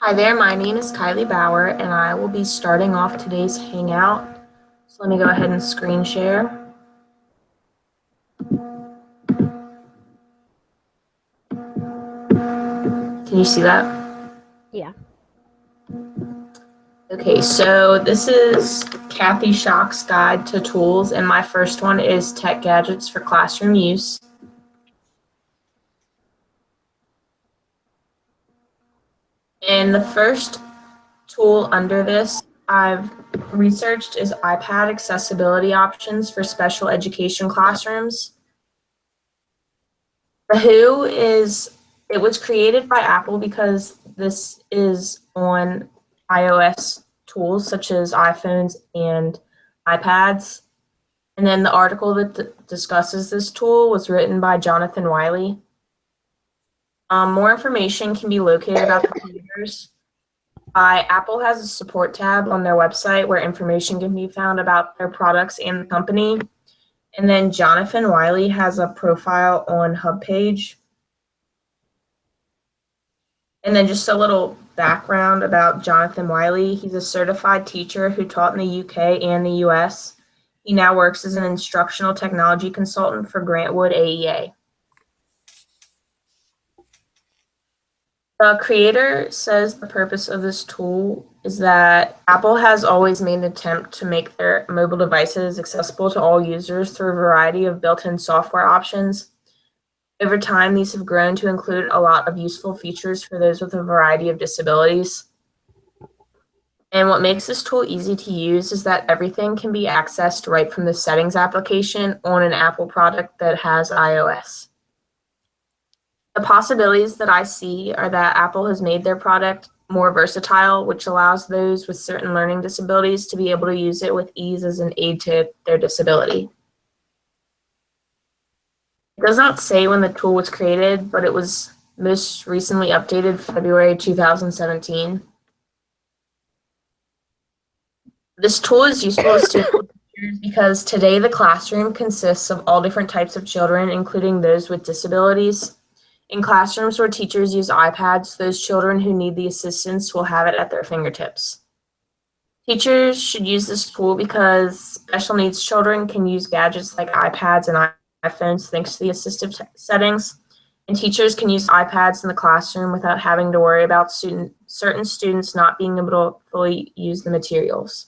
Hi there, my name is Kylie Bauer, and I will be starting off today's Hangout. So let me go ahead and screen share. Can you see that? Yeah. Okay, so this is Kathy Schrock's Guide to Tools, and my first one is Tech Gadgets for Classroom Use. And the first tool under this I've researched is iPad accessibility options for special education classrooms. The Who it was created by Apple because this is on iOS tools such as iPhones and iPads. And then the article that discusses this tool was written by Jonathan Wiley. More information can be located about the computers. Apple has a support tab on their website where information can be found about their products and the company. And then Jonathan Wiley has a profile on HubPage. And then just a little background about Jonathan Wiley. He's a certified teacher who taught in the UK and the US. He now works as an instructional technology consultant for Grantwood AEA. The creator says the purpose of this tool is that Apple has always made an attempt to make their mobile devices accessible to all users through a variety of built-in software options. Over time, these have grown to include a lot of useful features for those with a variety of disabilities. And what makes this tool easy to use is that everything can be accessed right from the settings application on an Apple product that has iOS. The possibilities that I see are that Apple has made their product more versatile, which allows those with certain learning disabilities to be able to use it with ease as an aid to their disability. It does not say when the tool was created, but it was most recently updated February 2017. This tool is useful to students because today the classroom consists of all different types of children, including those with disabilities. In classrooms where teachers use iPads, those children who need the assistance will have it at their fingertips. Teachers should use this tool because special needs children can use gadgets like iPads and iPhones thanks to the assistive settings, and teachers can use iPads in the classroom without having to worry about certain students not being able to fully use the materials.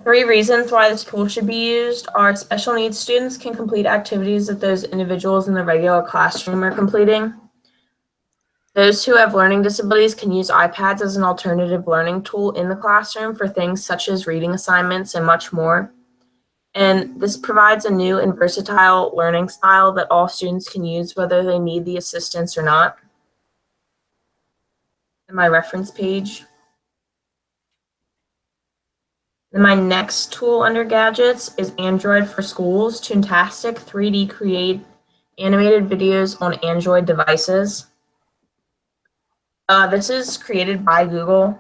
3 reasons why this tool should be used are special needs students can complete activities that those individuals in the regular classroom are completing. Those who have learning disabilities can use iPads as an alternative learning tool in the classroom for things such as reading assignments and much more. And this provides a new and versatile learning style that all students can use whether they need the assistance or not. And my reference page. And my next tool under gadgets is Android for Schools. Toontastic 3D create animated videos on Android devices. This is created by Google.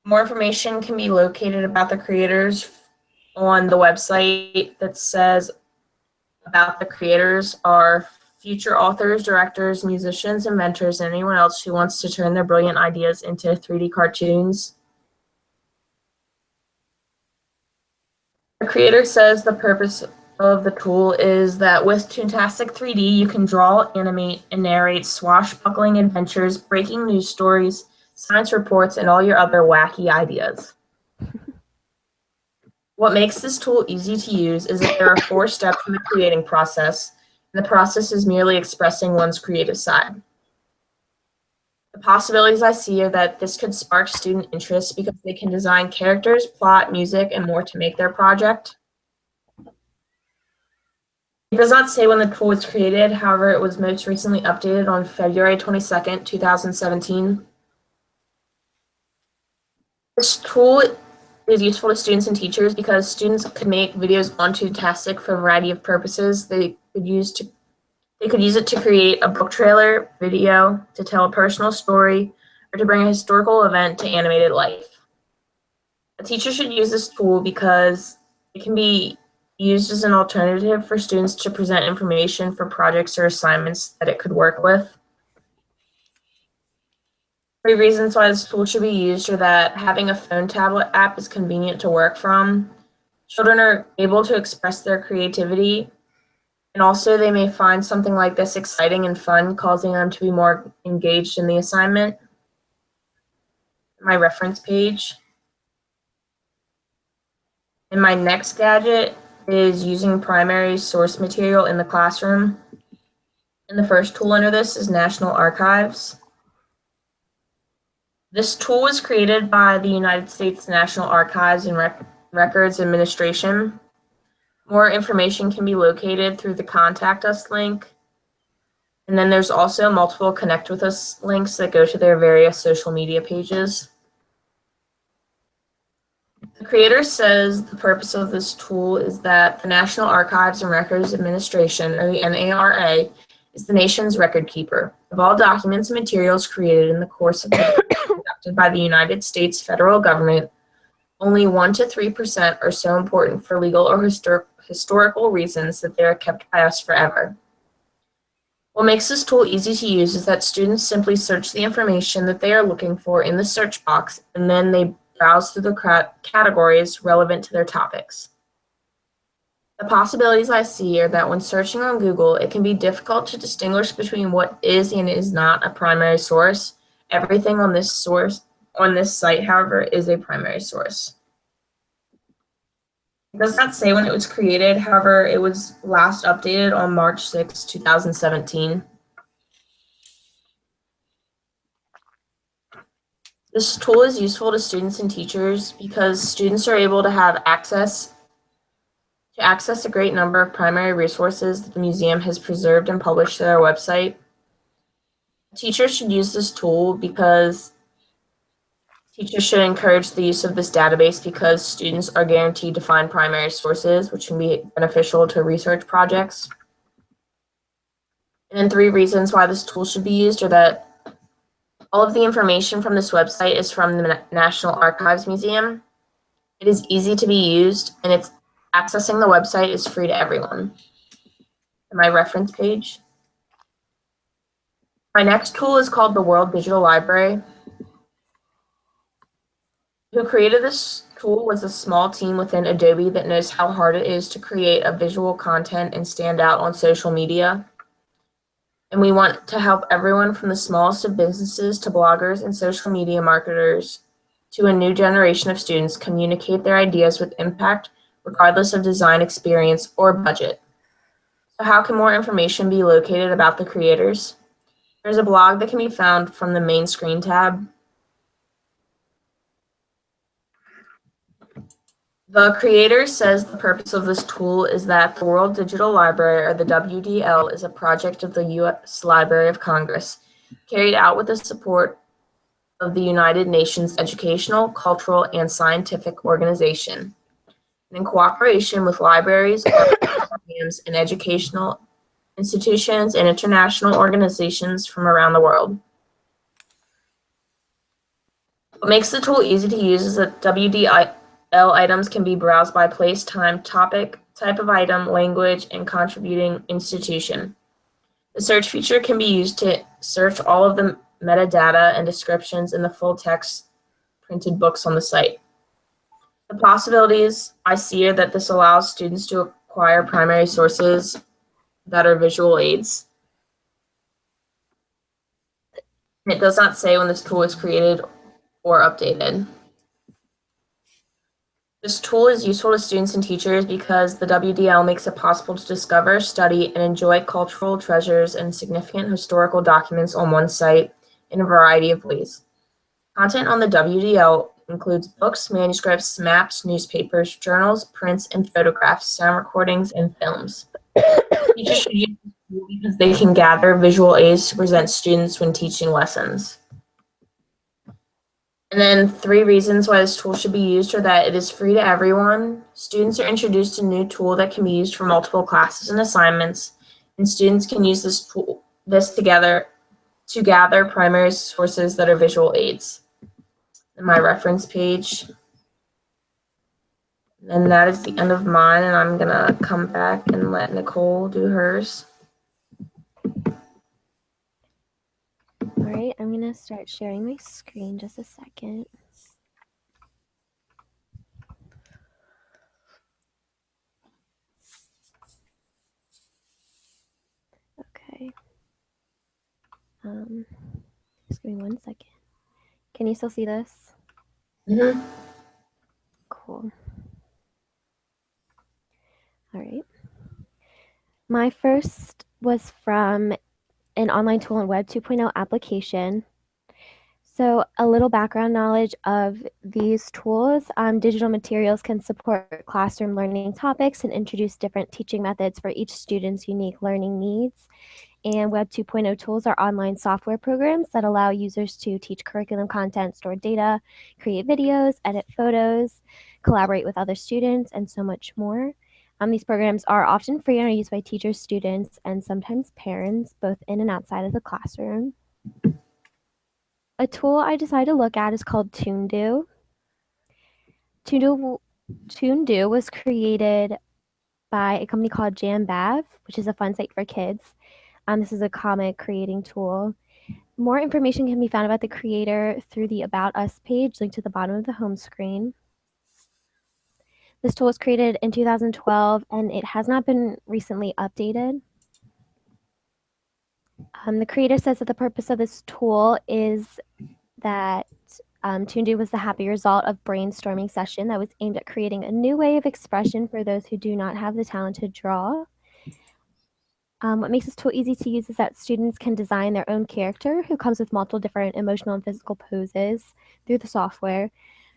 More information can be located about the creators on the website that says about the creators are future authors, directors, musicians, inventors, and anyone else who wants to turn their brilliant ideas into 3D cartoons. The creator says the purpose of the tool is that with Toontastic 3D, you can draw, animate, and narrate swashbuckling adventures, breaking news stories, science reports, and all your other wacky ideas. What makes this tool easy to use is that there are 4 steps in the creating process, and the process is merely expressing one's creative side. The possibilities I see are that this could spark student interest because they can design characters, plot, music, and more to make their project. It does not say when the tool was created, however, it was most recently updated on February 22nd, 2017. This tool is useful to students and teachers because students could make videos on Toontastic for a variety of purposes. They could use it to create a book trailer, video, to tell a personal story, or to bring a historical event to animated life. A teacher should use this tool because it can be used as an alternative for students to present information for projects or assignments that it could work with. 3 reasons why this tool should be used are that having a phone tablet app is convenient to work from. Children are able to express their creativity, and also they may find something like this exciting and fun, causing them to be more engaged in the assignment. My reference page. And my next gadget is using primary source material in the classroom. And the first tool under this is National Archives. This tool was created by the United States National Archives and Records Administration. More information can be located through the Contact Us link. And then there's also multiple Connect with Us links that go to their various social media pages. The creator says the purpose of this tool is that the National Archives and Records Administration, or the NARA, is the nation's record keeper of all documents and materials created in the course of the conducted by the United States federal government. Only 1 to 3% are so important for legal or historical reasons that they are kept by us forever. What makes this tool easy to use is that students simply search the information that they are looking for in the search box, and then they browse through the categories relevant to their topics. The possibilities I see are that when searching on Google, it can be difficult to distinguish between what is and is not a primary source. Everything on this site, however, is a primary source. It does not say when it was created, however, it was last updated on March 6, 2017. This tool is useful to students and teachers because students are able to have access a great number of primary resources that the museum has preserved and published to their website. Teachers should use this tool because teachers should encourage the use of this database because students are guaranteed to find primary sources, which can be beneficial to research projects. And then 3 reasons why this tool should be used are that all of the information from this website is from the National Archives Museum. It is easy to be used, and accessing the website is free to everyone. And my reference page. My next tool is called the World Digital Library. Who created this tool was a small team within Adobe that knows how hard it is to create a visual content and stand out on social media. And we want to help everyone from the smallest of businesses to bloggers and social media marketers to a new generation of students communicate their ideas with impact, regardless of design experience or budget. So how can more information be located about the creators? There's a blog that can be found from the main screen tab. The creator says the purpose of this tool is that the World Digital Library, or the WDL, is a project of the U.S. Library of Congress, carried out with the support of the United Nations Educational, Cultural, and Scientific Organization, and in cooperation with libraries, museums, and educational institutions and international organizations from around the world. What makes the tool easy to use is that WDL items can be browsed by place, time, topic, type of item, language, and contributing institution. The search feature can be used to search all of the metadata and descriptions in the full text printed books on the site. The possibilities I see are that this allows students to acquire primary sources that are visual aids. It does not say when this tool was created or updated. This tool is useful to students and teachers because the WDL makes it possible to discover, study, and enjoy cultural treasures and significant historical documents on one site in a variety of ways. Content on the WDL includes books, manuscripts, maps, newspapers, journals, prints, and photographs, sound recordings, and films. Teachers should use this tool because they can gather visual aids to present students when teaching lessons. And then 3 reasons why this tool should be used are that it is free to everyone. Students are introduced to a new tool that can be used for multiple classes and assignments, and students can use this together to gather primary sources that are visual aids. And my reference page. And that is the end of mine, and I'm gonna come back and let Nicole do hers. All right, I'm going to start sharing my screen just a second. Okay. Um, just give me 1 second. Can you still see this? Mm-hmm. Cool. All right. My first was from an online tool and Web 2.0 application. So, a little background knowledge of these tools. Digital materials can support classroom learning topics and introduce different teaching methods for each student's unique learning needs. And Web 2.0 tools are online software programs that allow users to teach curriculum content, store data, create videos, edit photos, collaborate with other students, and so much more. These programs are often free and are used by teachers, students, and sometimes parents, both in and outside of the classroom. A tool I decided to look at is called ToonDo. ToonDo, ToonDo was created by a company called Jambav, which is a fun site for kids. This is a comic creating tool. More information can be found about the creator through the About Us page linked to the bottom of the home screen. This tool was created in 2012 and it has not been recently updated. The creator says that the purpose of this tool is that ToonDo was the happy result of brainstorming session that was aimed at creating a new way of expression for those who do not have the talent to draw. What makes this tool easy to use is that students can design their own character who comes with multiple different emotional and physical poses through the software.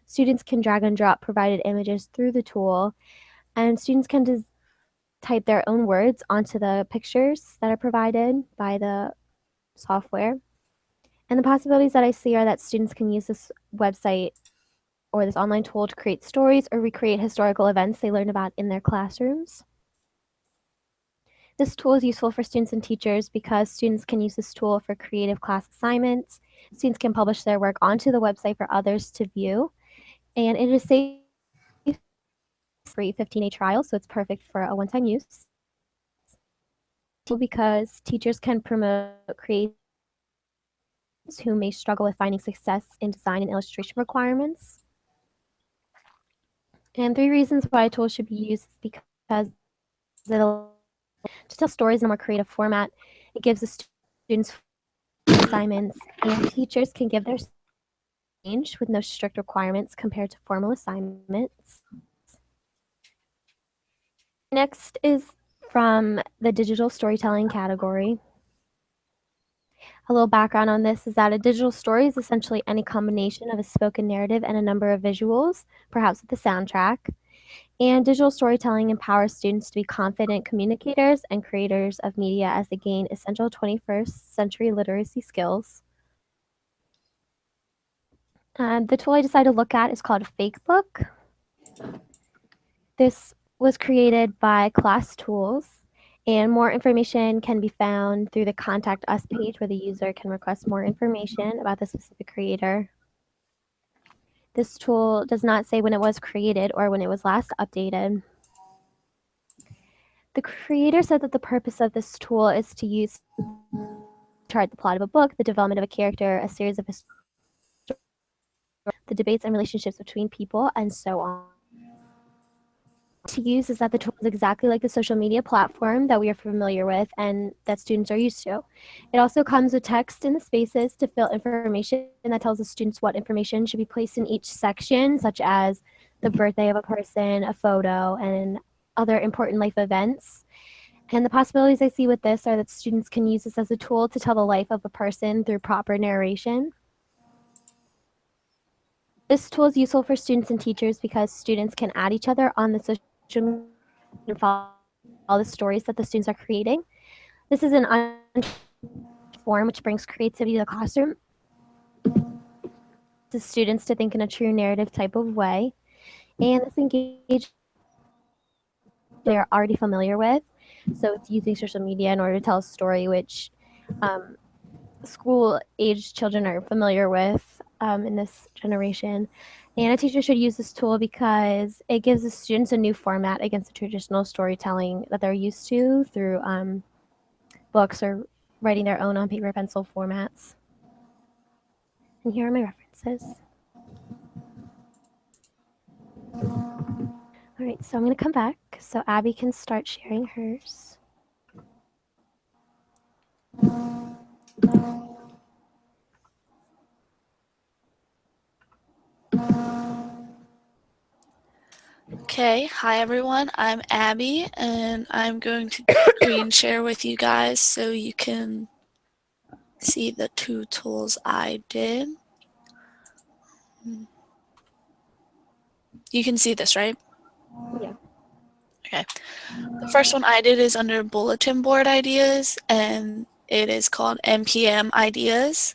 Students can drag and drop provided images through the tool, and students can type their own words onto the pictures that are provided by the software. And the possibilities that I see are that students can use this website or this online tool to create stories or recreate historical events they learned about in their classrooms. This tool is useful for students and teachers because students can use this tool for creative class assignments. Students can publish their work onto the website for others to view. And it is safe free 15-day trial, so it's perfect for a one-time use. Because teachers can promote creators who may struggle with finding success in design and illustration requirements. And 3 reasons why a tool should be used is because it allows to tell stories in a more creative format. It gives the students assignments, and teachers can give their range with no strict requirements compared to formal assignments. Next is from the digital storytelling category. A little background on this is that a digital story is essentially any combination of a spoken narrative and a number of visuals, perhaps with a soundtrack. And digital storytelling empowers students to be confident communicators and creators of media as they gain essential 21st century literacy skills. The tool I decided to look at is called Fakebook. This was created by Class Tools, and more information can be found through the Contact Us page where the user can request more information about the specific creator. This tool does not say when it was created or when it was last updated. The creator said that the purpose of this tool is to use chart the plot of a book, the development of a character, a series of the debates and relationships between people, and so on. To use is that the tool is exactly like the social media platform that we are familiar with and that students are used to. It also comes with text in the spaces to fill information that tells the students what information should be placed in each section, such as the birthday of a person, a photo, and other important life events. And the possibilities I see with this are that students can use this as a tool to tell the life of a person through proper narration. This tool is useful for students and teachers because students can add each other on the social media and follow all the stories that the students are creating. This is an form which brings creativity to the classroom to students to think in a true narrative type of way. And this engagement they are already familiar with. So it's using social media in order to tell a story which school-aged children are familiar with in this generation. And a teacher should use this tool because it gives the students a new format against the traditional storytelling that they're used to through books or writing their own on paper pencil formats. And here are my references. All right, so I'm going to come back so Abby can start sharing hers. Okay, hi everyone, I'm Abby and I'm going to screen share with you guys so you can see the two tools I did. You can see this, right? Yeah. Okay. The first one I did is under bulletin board ideas and it is called NPM ideas.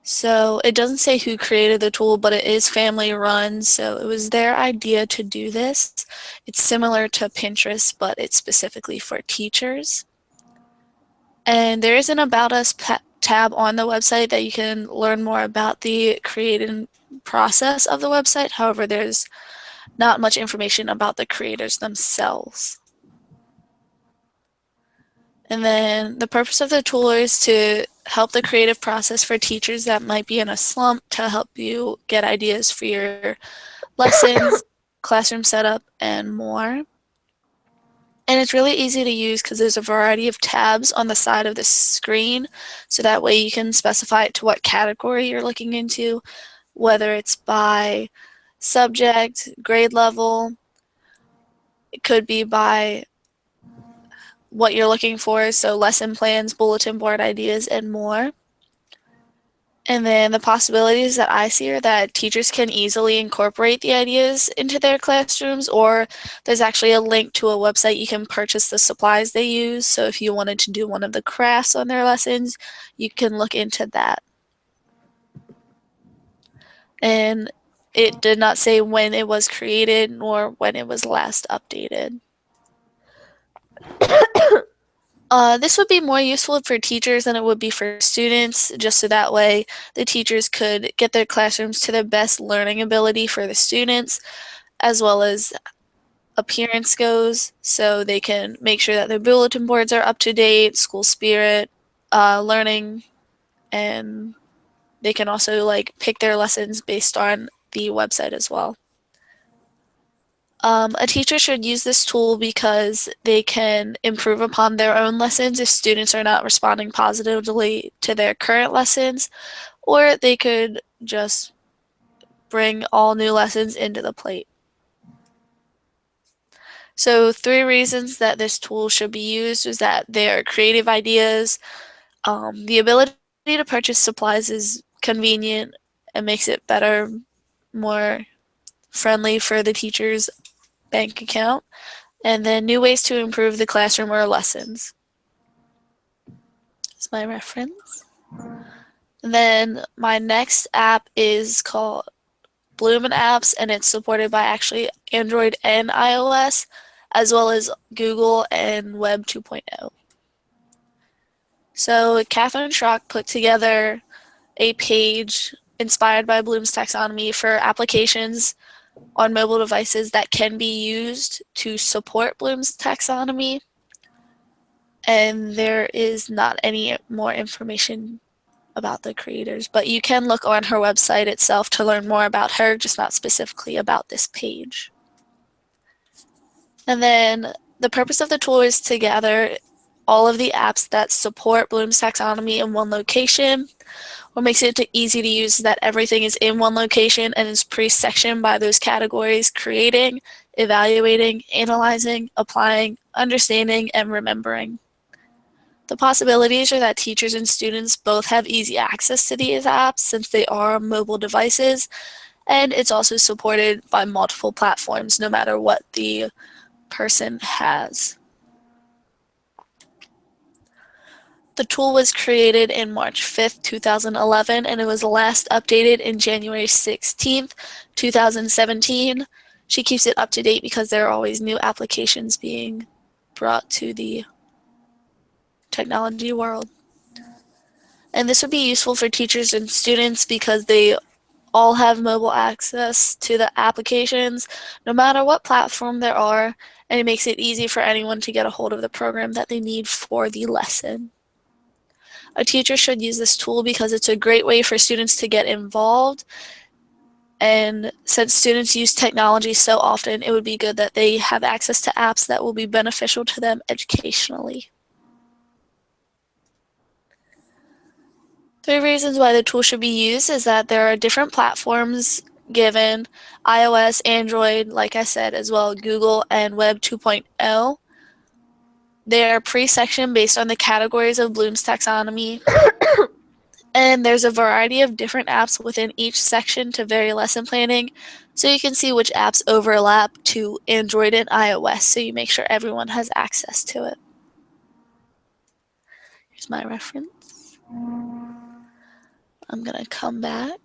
So it doesn't say who created the tool, but it is family run, so it was their idea to do this. It's similar to Pinterest, but it's specifically for teachers. And there is an About Us tab on the website that you can learn more about the creating process of the website. However, there's not much information about the creators themselves. And then the purpose of the tool is to help the creative process for teachers that might be in a slump, to help you get ideas for your lessons, classroom setup, and more. And it's really easy to use because there's a variety of tabs on the side of the screen, so that way you can specify it to what category you're looking into, whether it's by subject, grade level, it could be by what you're looking for, so lesson plans, bulletin board ideas, and more. And then the possibilities that I see are that teachers can easily incorporate the ideas into their classrooms, or there's actually a link to a website you can purchase the supplies they use. So if you wanted to do one of the crafts on their lessons, you can look into that. And it did not say when it was created nor when it was last updated. This would be more useful for teachers than it would be for students, just so that way the teachers could get their classrooms to their best learning ability for the students, as well as appearance goes, so they can make sure that their bulletin boards are up to date, school spirit, learning, and they can also like pick their lessons based on the website as well. A teacher should use this tool because they can improve upon their own lessons if students are not responding positively to their current lessons, or they could just bring all new lessons into the plate. So 3 reasons that this tool should be used is that they are creative ideas, the ability to purchase supplies is convenient and makes it better, more friendly for the teacher's bank account, and then new ways to improve the classroom or lessons. That's my reference. And then my next app is called Bloom and Apps, and it's supported by actually Android and iOS, as well as Google and Web 2.0. So Catherine Schrock put together a page inspired by Bloom's taxonomy for applications on mobile devices that can be used to support Bloom's taxonomy. And there is not any more information about the creators, but you can look on her website itself to learn more about her, just not specifically about this page. And then the purpose of the tool is to gather all of the apps that support Bloom's taxonomy in one location. What makes it easy to use is that everything is in one location and is pre-sectioned by those categories: creating, evaluating, analyzing, applying, understanding, and remembering. The possibilities are that teachers and students both have easy access to these apps since they are mobile devices, and it's also supported by multiple platforms no matter what the person has. The tool was created in March 5th, 2011, and it was last updated in January 16th, 2017. She keeps it up to date because there are always new applications being brought to the technology world. And this would be useful for teachers and students because they all have mobile access to the applications, no matter what platform there are, and it makes it easy for anyone to get a hold of the program that they need for the lesson. A teacher should use this tool because it's a great way for students to get involved. And since students use technology so often, it would be good that they have access to apps that will be beneficial to them educationally. 3 reasons why the tool should be used is that there are different platforms given: iOS, Android, like I said, as well as Google and Web 2.0. They are pre-sectioned based on the categories of Bloom's taxonomy. And there's a variety of different apps within each section to vary lesson planning, so you can see which apps overlap to Android and iOS, so you make sure everyone has access to it. Here's my reference. I'm gonna come back.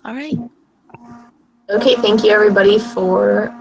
All right. Okay, thank you everybody for